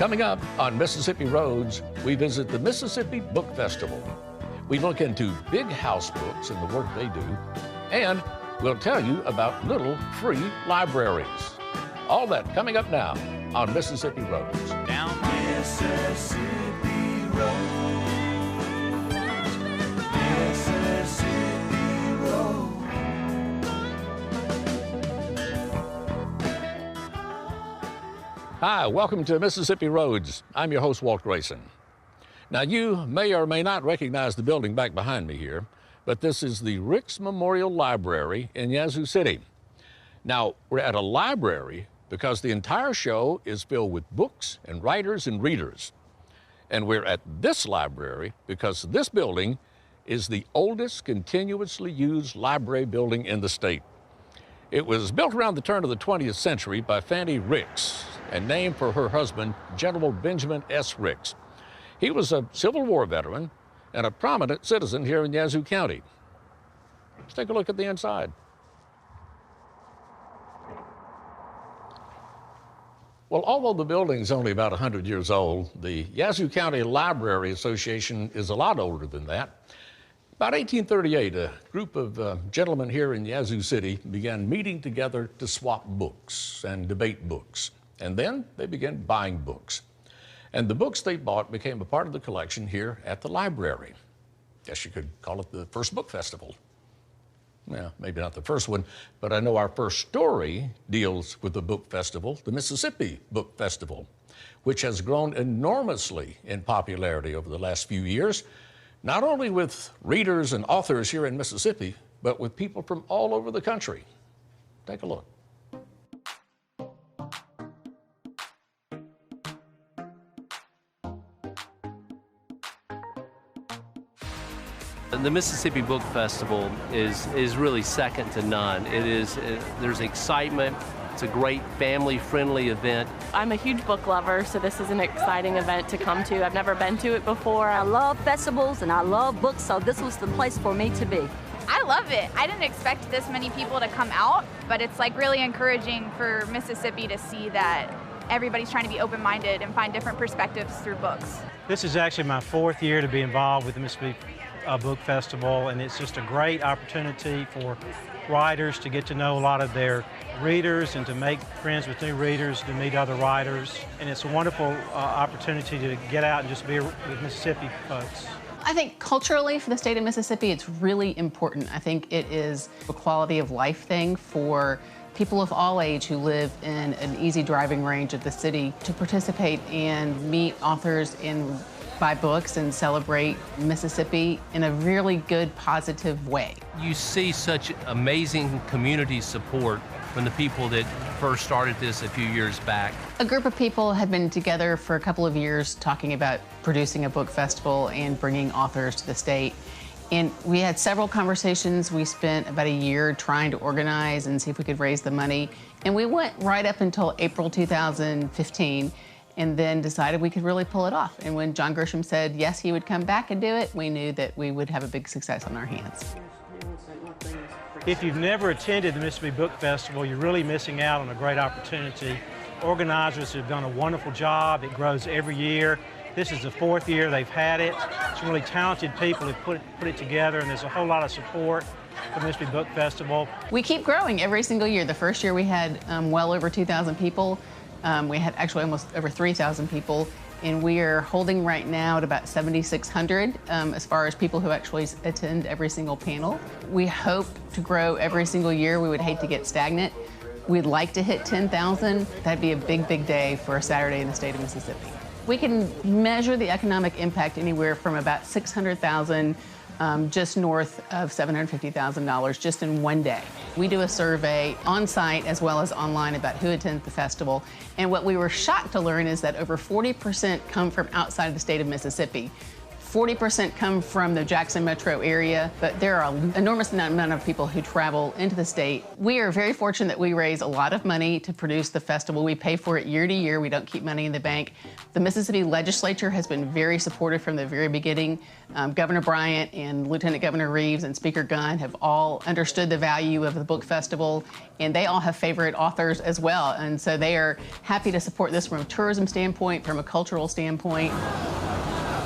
Coming up on Mississippi Roads, we visit the Mississippi Book Festival. We look into big house books and the work they do, and we'll tell you about little free libraries. All that coming up now on Mississippi Roads. Down Mississippi Road. Mississippi Road. Hi, welcome to Mississippi Roads. I'm your host, Walt Grayson. Now, you may or may not recognize the building back behind me here, but this is the Ricks Memorial Library in Yazoo City. Now, we're at a library because the entire show is filled with books and writers and readers. And we're at this library because this building is the oldest continuously used library building in the state. It was built around the turn of the 20th century by Fanny Ricks and named for her husband, General Benjamin S. Ricks. He was a Civil War veteran and a prominent citizen here in Yazoo County. Let's take a look at the inside. Well, although the building's only about 100 years old, the Yazoo County Library Association is a lot older than that. About 1838, a group of gentlemen here in Yazoo City began meeting together to swap books and debate books. And then they began buying books. And the books they bought became a part of the collection here at the library. Guess you could call it the first book festival. Well, maybe not the first one, but I know our first story deals with the book festival, the Mississippi Book Festival, which has grown enormously in popularity over the last few years, not only with readers and authors here in Mississippi, but with people from all over the country. Take a look. The Mississippi Book Festival is really second to none. There's excitement. It's a great family-friendly event. I'm a huge book lover, so this is an exciting event to come to. I've never been to it before. I love festivals and I love books, so this was the place for me to be. I love it. I didn't expect this many people to come out, but it's like really encouraging for Mississippi to see that everybody's trying to be open-minded and find different perspectives through books. This is actually my fourth year to be involved with the Mississippi Book Festival, and it's just a great opportunity for writers to get to know a lot of their readers and to make friends with new readers, to meet other writers. And it's a wonderful opportunity to get out and just be with Mississippi folks. I think culturally for the state of Mississippi, it's really important. I think it is a quality of life thing for people of all age who live in an easy driving range of the city to participate and meet authors and buy books and celebrate Mississippi in a really good, positive way. You see such amazing community support from the people that first started this a few years back. A group of people had been together for a couple of years talking about producing a book festival and bringing authors to the state. And we had several conversations. We spent about a year trying to organize and see if we could raise the money. And we went right up until April 2015. And then decided we could really pull it off. And when John Grisham said yes, he would come back and do it, we knew that we would have a big success on our hands. If you've never attended the Mississippi Book Festival, you're really missing out on a great opportunity. Organizers have done a wonderful job. It grows every year. This is the fourth year they've had it. Some really talented people have put it together, and there's a whole lot of support for the Mississippi Book Festival. We keep growing every single year. The first year we had well over 2,000 people. We had actually almost over 3,000 people, and we are holding right now at about 7,600 as far as people who actually attend every single panel. We hope to grow every single year. We would hate to get stagnant. We'd like to hit 10,000. That'd be a big, big day for a Saturday in the state of Mississippi. We can measure the economic impact anywhere from about $600,000 just north of $750,000 just in one day. We do a survey on site as well as online about who attends the festival. And what we were shocked to learn is that over 40% come from outside of the state of Mississippi. 40% come from the Jackson metro area, but there are an enormous amount of people who travel into the state. We are very fortunate that we raise a lot of money to produce the festival. We pay for it year to year. We don't keep money in the bank. The Mississippi legislature has been very supportive from the very beginning. Governor Bryant and Lieutenant Governor Reeves and Speaker Gunn have all understood the value of the book festival, and they all have favorite authors as well. And so they are happy to support this from a tourism standpoint, from a cultural standpoint.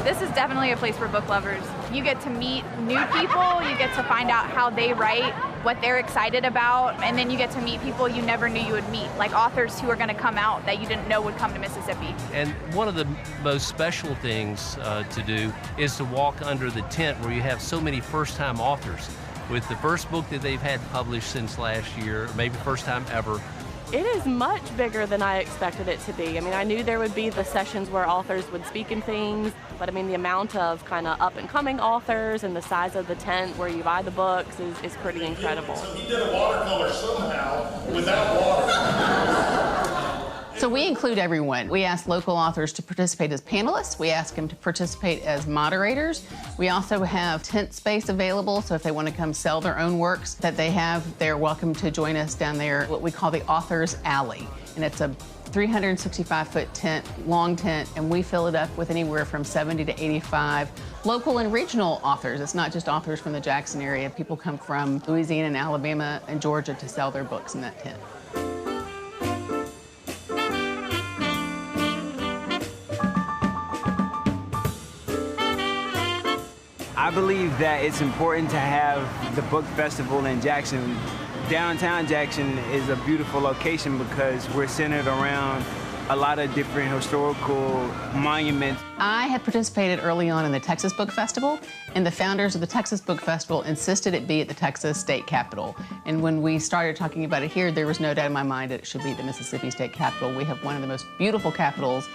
This is definitely a place for book lovers. You get to meet new people, you get to find out how they write, what they're excited about, and then you get to meet people you never knew you would meet, like authors who are going to come out that you didn't know would come to Mississippi. And one of the most special things to do is to walk under the tent where you have so many first-time authors with the first book that they've had published since last year, maybe first time ever. It is much bigger than I expected it to be. I mean, I knew there would be the sessions where authors would speak and things, but I mean, the amount of kind of up-and-coming authors and the size of the tent where you buy the books is pretty incredible. So he did a watercolor somehow without water. So we include everyone. We ask local authors to participate as panelists. We ask them to participate as moderators. We also have tent space available, so if they want to come sell their own works that they have, they're welcome to join us down there, what we call the Authors Alley. And it's a 365-foot tent, long tent, and we fill it up with anywhere from 70 to 85 local and regional authors. It's not just authors from the Jackson area. People come from Louisiana and Alabama and Georgia to sell their books in that tent. I believe that it's important to have the book festival in Jackson. Downtown Jackson is a beautiful location because we're centered around a lot of different historical monuments. I had participated early on in the Texas Book Festival, and the founders of the Texas Book Festival insisted it be at the Texas State Capitol. And when we started talking about it here, there was no doubt in my mind that it should be the Mississippi State Capitol. We have one of the most beautiful capitals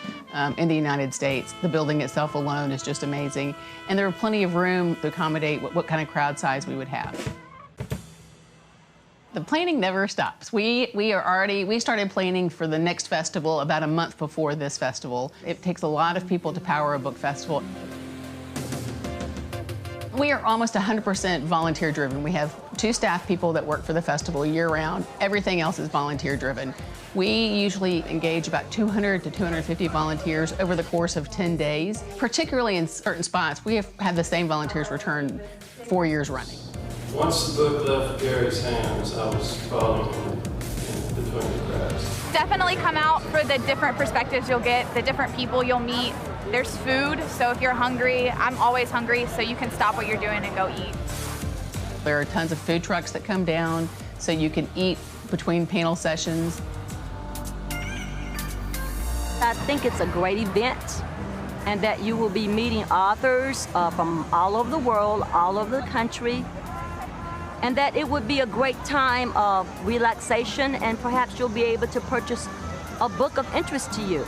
in the United States. The building itself alone is just amazing, and there were plenty of room to accommodate what kind of crowd size we would have. The planning never stops. We started planning for the next festival about a month before this festival. It takes a lot of people to power a book festival. We are almost 100% volunteer driven. We have 2 staff people that work for the festival year round. Everything else is volunteer driven. We usually engage about 200 to 250 volunteers over the course of 10 days. Particularly in certain spots, we have had the same volunteers return 4 years running. Once the book left Gary's hands, I was following him in between the cracks. Definitely come out for the different perspectives you'll get, the different people you'll meet. There's food, so if you're hungry, I'm always hungry, so you can stop what you're doing and go eat. There are tons of food trucks that come down, so you can eat between panel sessions. I think it's a great event, and that you will be meeting authors from all over the world, all over the country, and that it would be a great time of relaxation, and perhaps you'll be able to purchase a book of interest to you.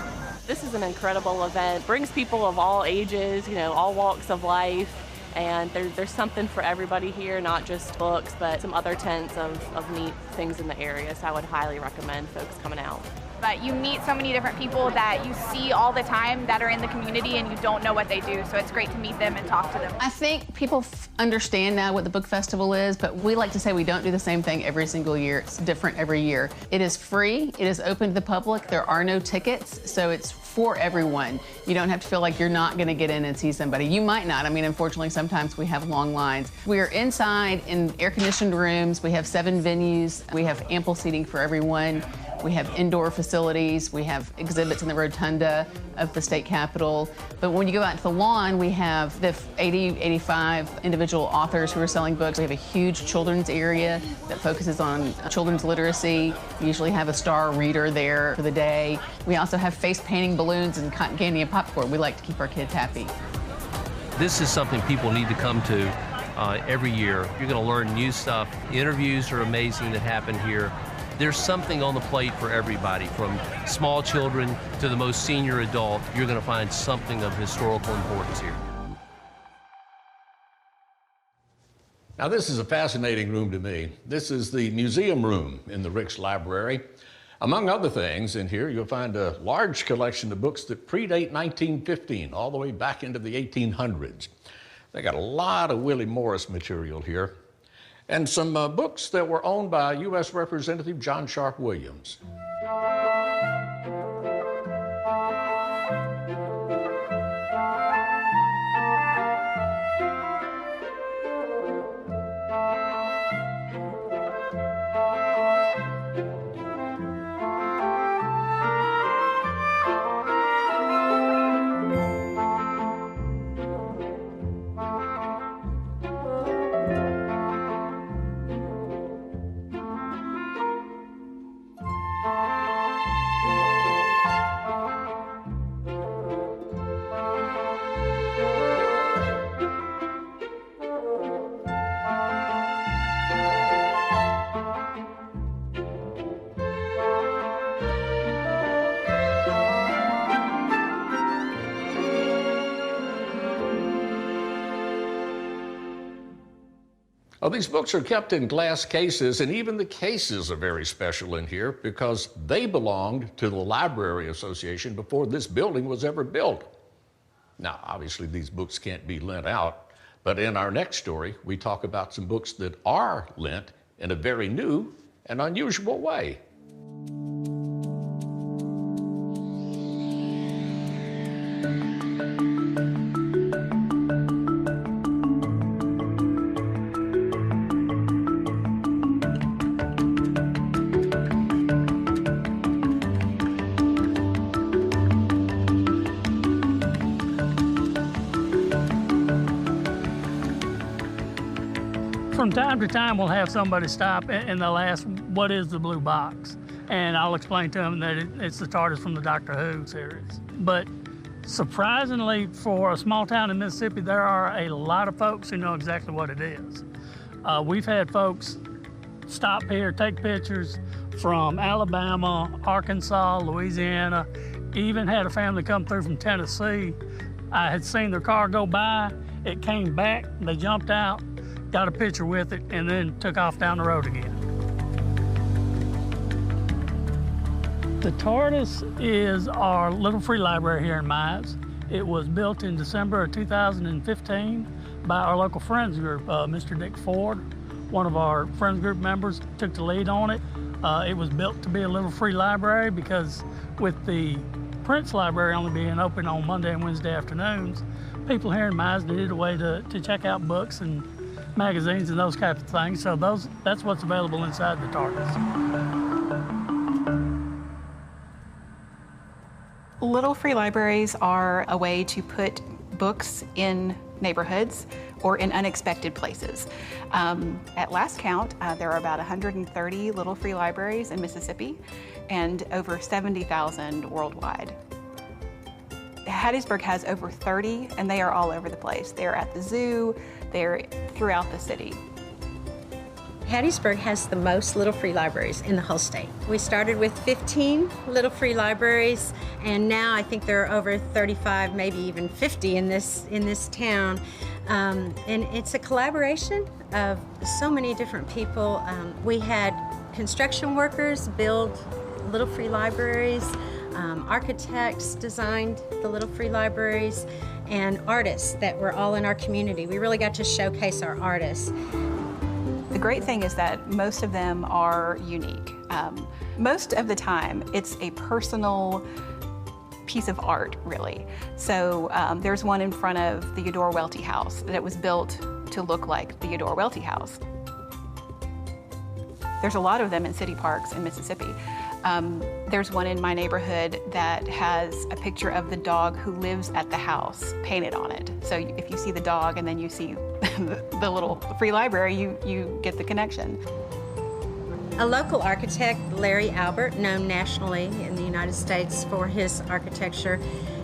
This is an incredible event. Brings people of all ages, you know, all walks of life, and there's something for everybody here, not just books, but some other tents of neat things in the area. So I would highly recommend folks coming out. But you meet so many different people that you see all the time that are in the community and you don't know what they do, so it's great to meet them and talk to them. I think people understand now what the book festival is, but we like to say we don't do the same thing every single year. It's different every year. It is free, it is open to the public, there are no tickets, so it's for everyone. You don't have to feel like you're not gonna get in and see somebody. You might not. I mean, unfortunately, sometimes we have long lines. We are inside in air-conditioned rooms. We have 7 venues. We have ample seating for everyone. We have indoor facilities. We have exhibits in the rotunda of the state capitol. But when you go out to the lawn, we have the 80, 85 individual authors who are selling books. We have a huge children's area that focuses on children's literacy. We usually have a star reader there for the day. We also have face painting balloons and cotton candy and popcorn. We like to keep our kids happy. This is something people need to come to every year. You're going to learn new stuff. The interviews are amazing that happen here. There's something on the plate for everybody, from small children to the most senior adult. You're going to find something of historical importance here. Now, this is a fascinating room to me. This is the museum room in the Ricks Library. Among other things in here, you'll find a large collection of books that predate 1915, all the way back into the 1800s. They got a lot of Willie Morris material here, and some books that were owned by U.S. Representative John Sharp Williams. Oh, these books are kept in glass cases, and even the cases are very special in here because they belonged to the Library Association before this building was ever built. Now, obviously, these books can't be lent out, but in our next story, we talk about some books that are lent in a very new and unusual way. From time to time, we'll have somebody stop and they'll ask, what is the blue box? And I'll explain to them that it's the TARDIS from the Doctor Who series. But surprisingly, for a small town in Mississippi, there are a lot of folks who know exactly what it is. We've had folks stop here, take pictures from Alabama, Arkansas, Louisiana, even had a family come through from Tennessee. I had seen their car go by, it came back, they jumped out, got a picture with it, and then took off down the road again. The TARDIS is our little free library here in Mize. It was built in December of 2015 by our local Friends group. Mr. Dick Ford, one of our Friends group members, took the lead on it. It was built to be a little free library because with the Prince Library only being open on Monday and Wednesday afternoons, people here in Mize needed a way to check out books and magazines and those types of things. So that's what's available inside the TARDIS. Little free libraries are a way to put books in neighborhoods or in unexpected places. At last count, there are about 130 little free libraries in Mississippi and over 70,000 worldwide. Hattiesburg has over 30, and they are all over the place. They're at the zoo, they're throughout the city. Hattiesburg has the most little free libraries in the whole state. We started with 15 little free libraries, and now I think there are over 35, maybe even 50 in this town. And it's a collaboration of so many different people. We had construction workers build little free libraries, architects designed the little free libraries, and artists that were all in our community. We really got to showcase our artists. The great thing is that most of them are unique. Most of the time, it's a personal piece of art, really. So there's one in front of the Eudore Welty House that was built to look like the Eudore Welty House. There's a lot of them in city parks in Mississippi. There's one in my neighborhood that has a picture of the dog who lives at the house painted on it. So if you see the dog and then you see the little free library, you get the connection. A local architect, Larry Albert, known nationally in the United States for his architecture,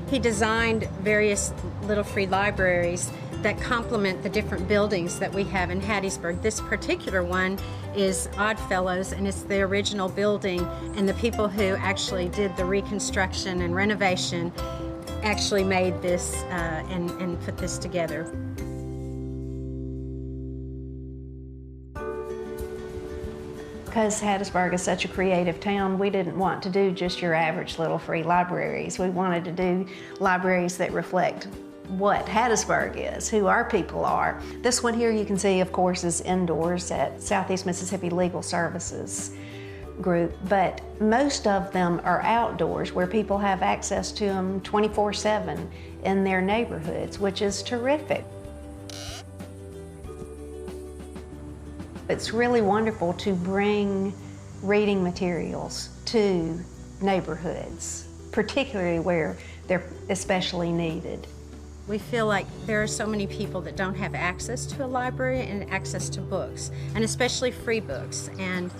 he designed various little free libraries that complement the different buildings that we have in Hattiesburg. This particular one is Oddfellows, and it's the original building, and the people who actually did the reconstruction and renovation actually made this and put this together. Because Hattiesburg is such a creative town, we didn't want to do just your average little free libraries. We wanted to do libraries that reflect what Hattiesburg is, who our people are. This one here you can see, of course, is indoors at Southeast Mississippi Legal Services group, but most of them are outdoors where people have access to them 24/7 in their neighborhoods, which is terrific. It's really wonderful to bring reading materials to neighborhoods, particularly where they're especially needed. We feel like there are so many people that don't have access to a library and access to books, and especially free books. And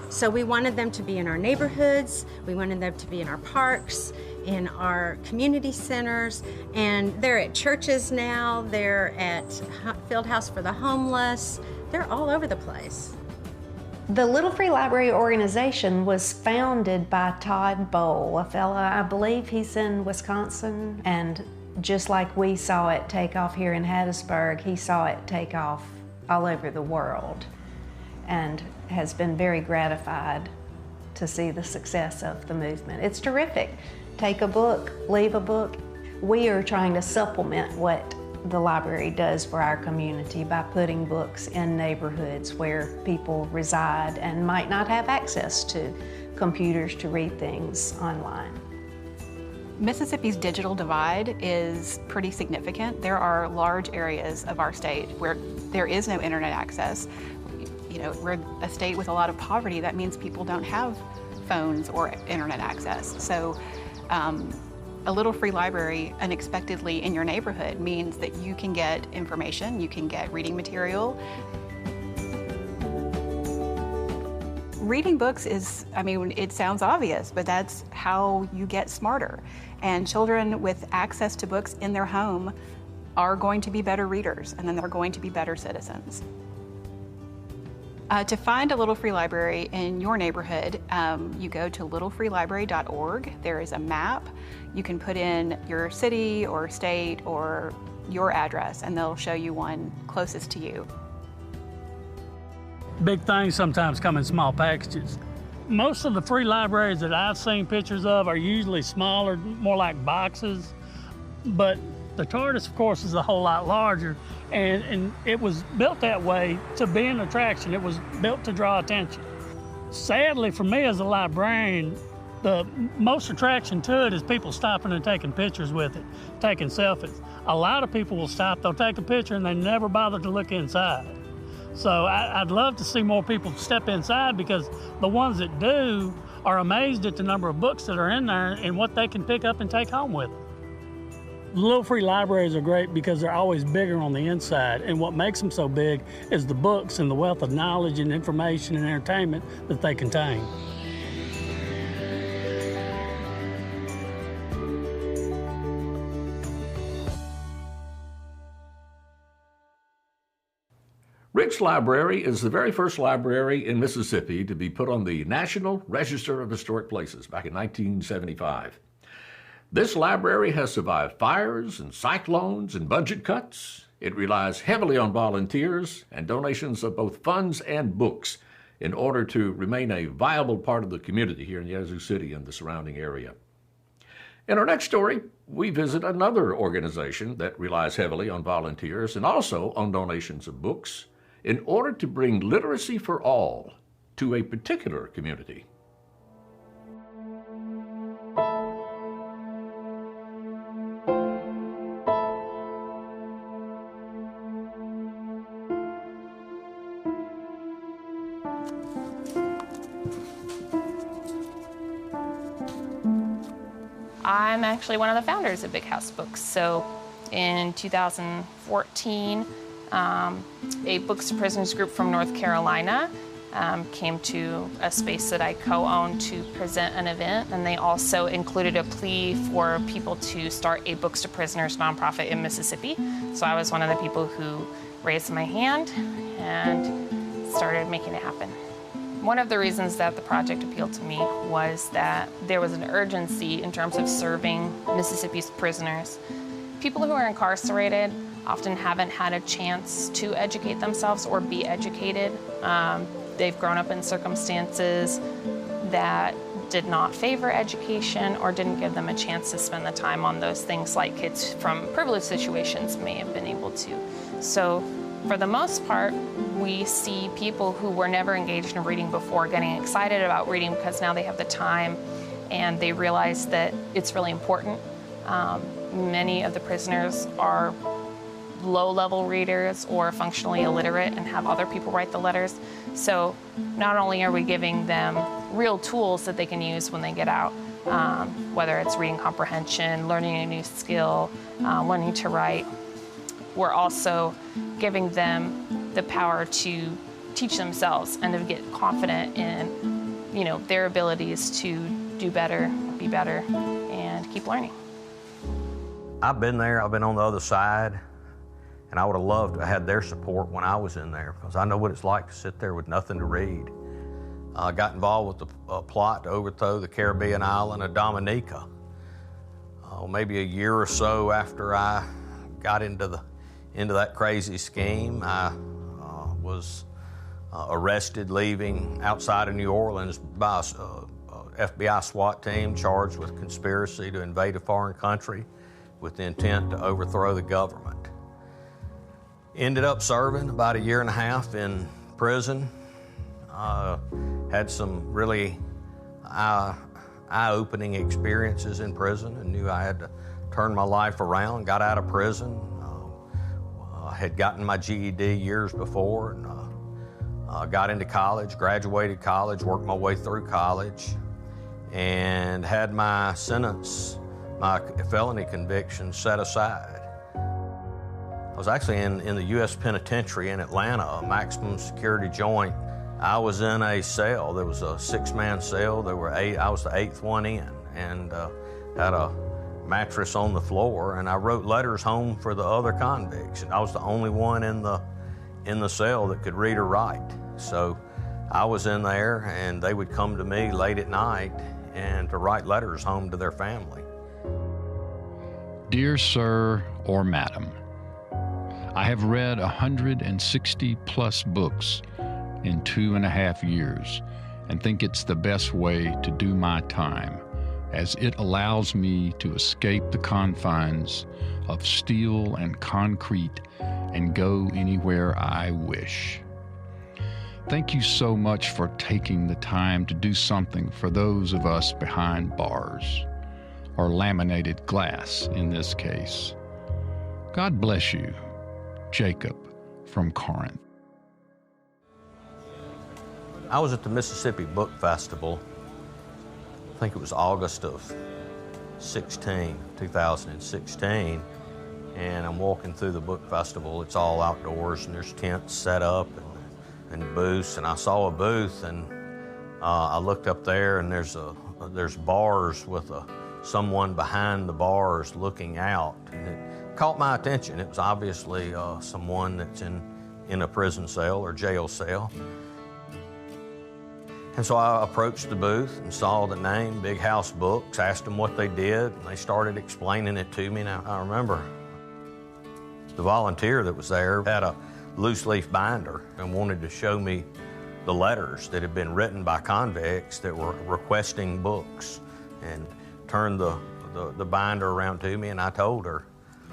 so we wanted them to be in our neighborhoods, we wanted them to be in our parks, in our community centers, and they're at churches now, they're at Fieldhouse for the Homeless, they're all over the place. The Little Free Library organization was founded by Todd Bowl, a fella, I believe he's in Wisconsin, and just like we saw it take off here in Hattiesburg, he saw it take off all over the world and has been very gratified to see the success of the movement. It's terrific. Take a book, leave a book. We are trying to supplement what the library does for our community by putting books in neighborhoods where people reside and might not have access to computers to read things online. Mississippi's digital divide is pretty significant. There are large areas of our state where there is no internet access. You know, we're a state with a lot of poverty. That means people don't have phones or internet access. So a little free library unexpectedly in your neighborhood means that you can get information, you can get reading material. Reading books is, I mean, it sounds obvious, but that's how you get smarter. And children with access to books in their home are going to be better readers, and then they're going to be better citizens. To find a Little Free Library in your neighborhood, you go to littlefreelibrary.org. There is a map. You can put in your city or state or your address, and they'll show you one closest to you. Big things sometimes come in small packages. Most of the free libraries that I've seen pictures of are usually smaller, more like boxes, but the TARDIS, of course, is a whole lot larger, and it was built that way to be an attraction. It was built to draw attention. Sadly, for me as a librarian, the most attraction to it is people stopping and taking pictures with it, taking selfies. A lot of people will stop, they'll take a picture, and they never bother to look inside. So I'd love to see more people step inside, because the ones that do are amazed at the number of books that are in there and what they can pick up and take home with them. Little free libraries are great because they're always bigger on the inside, and what makes them so big is the books and the wealth of knowledge and information and entertainment that they contain. Rich Library is the very first library in Mississippi to be put on the National Register of Historic Places back in 1975. This library has survived fires and cyclones and budget cuts. It relies heavily on volunteers and donations of both funds and books in order to remain a viable part of the community here in Yazoo City and the surrounding area. In our next story, we visit another organization that relies heavily on volunteers and also on donations of books in order to bring literacy for all to a particular community. I'm actually one of the founders of Big House Books. So in 2014, a Books to Prisoners group from North Carolina came to a space that I co-owned to present an event, and they also included a plea for people to start a Books to Prisoners nonprofit in Mississippi. So I was one of the people who raised my hand and started making it happen. One of the reasons that the project appealed to me was that there was an urgency in terms of serving Mississippi's prisoners. People who are incarcerated often haven't had a chance to educate themselves or be educated. they've grown up in circumstances that did not favor education or didn't give them a chance to spend the time on those things like kids from privileged situations may have been able to. So for the most part, we see people who were never engaged in reading before getting excited about reading because now they have the time and they realize that it's really important. Many of the prisoners are low-level readers or functionally illiterate and have other people write the letters. So not only are we giving them real tools that they can use when they get out, whether it's reading comprehension, learning a new skill, learning to write, we're also giving them the power to teach themselves and to get confident in, their abilities to do better, be better, and keep learning. I've been there, I've been on the other side, and I would have loved to have had their support when I was in there, because I know what it's like to sit there with nothing to read. I got involved with the plot to overthrow the Caribbean island of Dominica. Maybe a year or so after I got into that crazy scheme, I was arrested leaving outside of New Orleans by a FBI SWAT team charged with conspiracy to invade a foreign country with the intent to overthrow the government. Ended up serving about 1.5 years in prison. Had some really eye-opening experiences in prison and knew I had to turn my life around. Got out of prison. Had gotten my GED years before and got into college, graduated college, worked my way through college, and had my sentence, my felony conviction set aside. I was actually in the U.S. Penitentiary in Atlanta, a maximum security joint. I was in a cell. There was a 6-man cell. There were 8. I was the 8th one in, and had a mattress on the floor. And I wrote letters home for the other convicts. And I was the only one in the cell that could read or write. So I was in there, and they would come to me late at night and to write letters home to their family. Dear Sir or Madam, I have read 160 plus books in 2.5 years and think it's the best way to do my time, as it allows me to escape the confines of steel and concrete and go anywhere I wish. Thank you so much for taking the time to do something for those of us behind bars, or laminated glass in this case. God bless you. Jacob from Corinth. I was at the Mississippi Book Festival, I think it was August of 2016, and I'm walking through the book festival. It's all outdoors, and there's tents set up and booths, and I saw a booth, and I looked up there, and there's bars with someone behind the bars looking out, and it caught my attention. It was obviously someone that's in a prison cell or jail cell. And so I approached the booth and saw the name, Big House Books, asked them what they did, and they started explaining it to me. Now, I remember the volunteer that was there had a loose leaf binder and wanted to show me the letters that had been written by convicts that were requesting books, and turned the binder around to me, and I told her,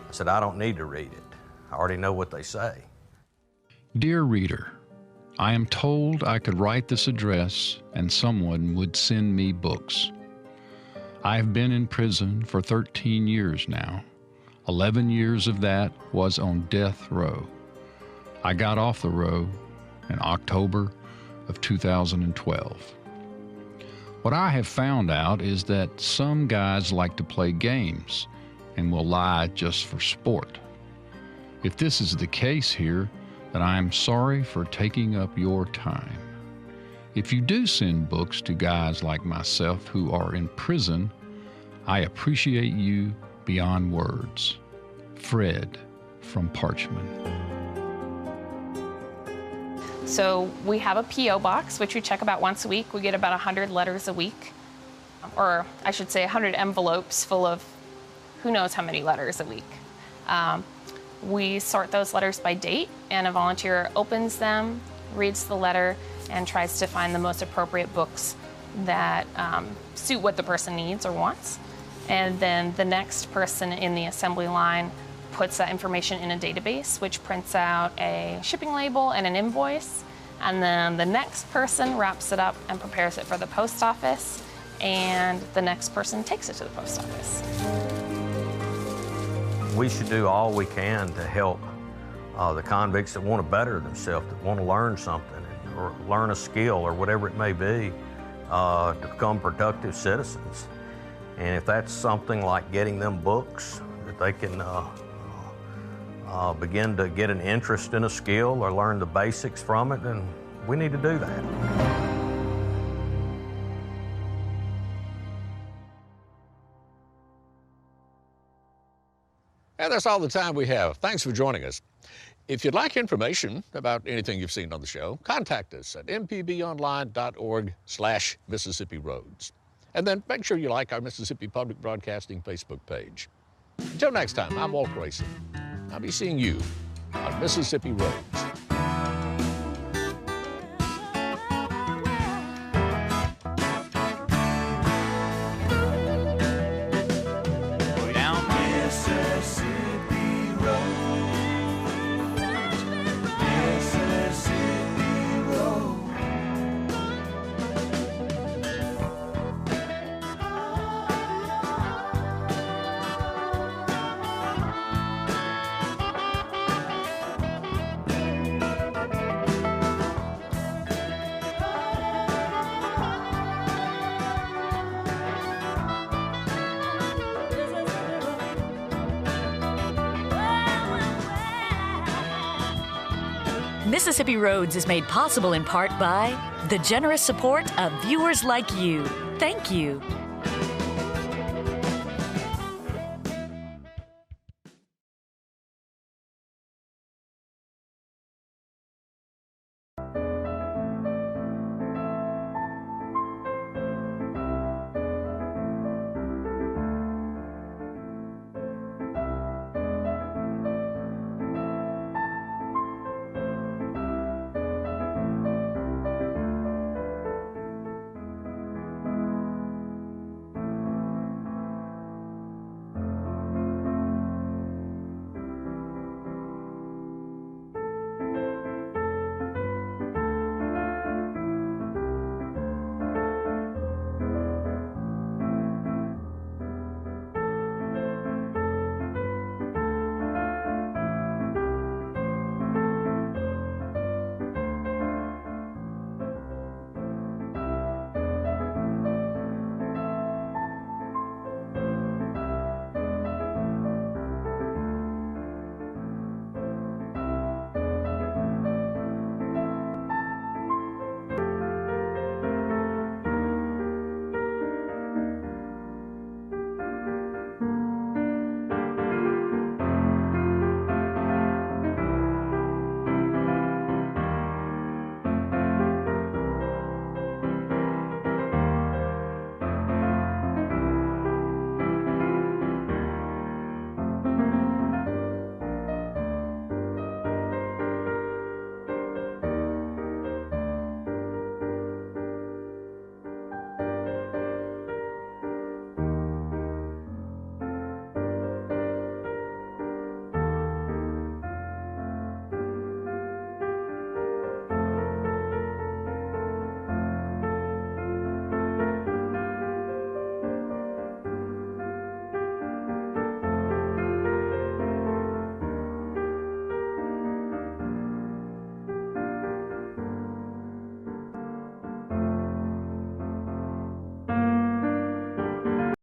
I said, I don't need to read it. I already know what they say. Dear reader, I am told I could write this address and someone would send me books. I have been in prison for 13 years now. 11 years of that was on death row. I got off the row in October of 2012. What I have found out is that some guys like to play games and will lie just for sport. If this is the case here, then I am sorry for taking up your time. If you do send books to guys like myself who are in prison, I appreciate you beyond words. Fred from Parchman. So we have a P.O. box, which we check about once a week. We get about 100 letters a week, or I should say 100 envelopes full of who knows how many letters a week. We sort those letters by date, and a volunteer opens them, reads the letter, and tries to find the most appropriate books that suit what the person needs or wants. And then the next person in the assembly line puts that information in a database, which prints out a shipping label and an invoice. And then the next person wraps it up and prepares it for the post office. And the next person takes it to the post office. We should do all we can to help the convicts that want to better themselves, that want to learn something or learn a skill or whatever it may be, to become productive citizens. And if that's something like getting them books that they can begin to get an interest in a skill or learn the basics from it, then we need to do that. And that's all the time we have. Thanks for joining us. If you'd like information about anything you've seen on the show, contact us at mpbonline.org/Mississippi Roads. And then make sure you like our Mississippi Public Broadcasting Facebook page. Until next time, I'm Walt Grayson. I'll be seeing you on Mississippi Roads. Mississippi Roads is made possible in part by the generous support of viewers like you. Thank you.